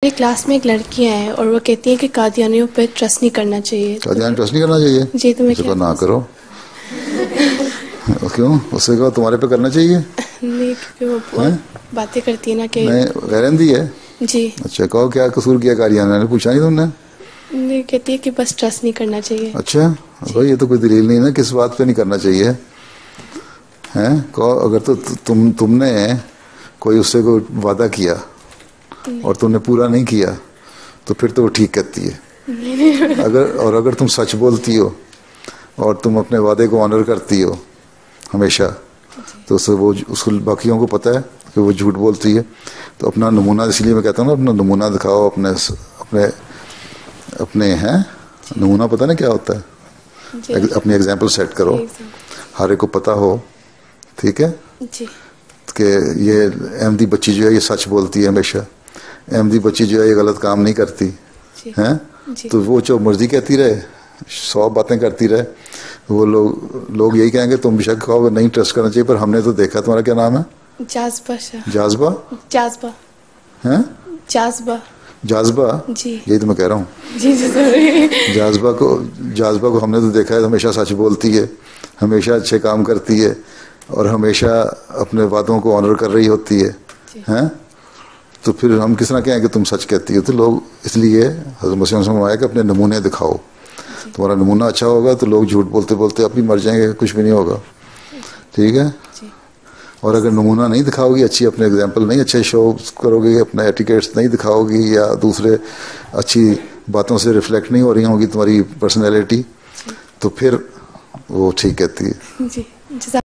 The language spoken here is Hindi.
मेरी क्लास में एक लड़कियां हैं और वो कहती हैं कि कादियानियों पे ट्रस्ट नहीं करना चाहिए। कादियानी ट्रस्ट नहीं करना चाहिए? जी, तो मैं उसको ना करो। क्यों? उससे कहो तुम्हारे पे करना चाहिए? नहीं, क्योंकि वो बहुत बातें करती है ना कि नहीं, गैरंटी है। जी। अच्छा, कहो क्या कसूर किया कादियाना ने? पूछा नहीं तुमने? नहीं, कहती है कि बस ट्रस्ट नहीं करना चाहिए। अच्छा भाई, ये तो कोई दलील नहीं ना किस बात पे नहीं करना चाहिए। हैं? कहो अगर तो तुमने कोई उससे कोई वादा किया और तुमने पूरा नहीं किया तो फिर तो वो ठीक कहती है। अगर तुम सच बोलती हो और तुम अपने वादे को ऑनर करती हो हमेशा, तो उससे वो उसको बाकियों को पता है कि वो झूठ बोलती है। तो अपना नमूना, इसलिए मैं कहता हूँ ना, अपना नमूना दिखाओ। अपने अपने अपने हैं नमूना, पता ना क्या होता है? अपनी एग्जाम्पल सेट करो, हर एक को पता हो। ठीक है जी। कि ये अहमदी बच्ची जो है ये सच बोलती है हमेशा, अहमदी बच्ची जो है ये गलत काम नहीं करती हैं। तो वो जो मर्जी कहती रहे, 100 बातें करती रहे, वो लोग यही कहेंगे तुम बेशक कहोगे नहीं ट्रस्ट करना चाहिए, पर हमने तो देखा। तुम्हारा क्या नाम है? जाज़बा। जाज़बा? जाज़बा हैं? जाज़बा। जाज़बा? जी, यही तो मैं कह रहा हूँ। जी जी सॉरी। जाज़बा को हमने तो देखा है, हमेशा सच बोलती है, हमेशा अच्छे काम करती है और हमेशा अपने वादों को ऑनर कर रही होती है। हैं? तो फिर हम किस तरह कहें कि तुम सच कहती हो? तो लोग इसलिए हज़रत मसीह ने आया कि अपने नमूने दिखाओ। तुम्हारा नमूना अच्छा होगा तो लोग झूठ बोलते बोलते आप ही मर जाएंगे, कुछ भी नहीं होगा। ठीक है? और अगर नमूना नहीं दिखाओगी, अच्छी अपने एग्जाम्पल नहीं अच्छे शो करोगे, अपने एटिकेट्स नहीं दिखाओगी, या दूसरे अच्छी बातों से रिफ्लेक्ट नहीं हो रही होगी तुम्हारी पर्सनैलिटी, तो फिर वो ठीक कहती है। जी।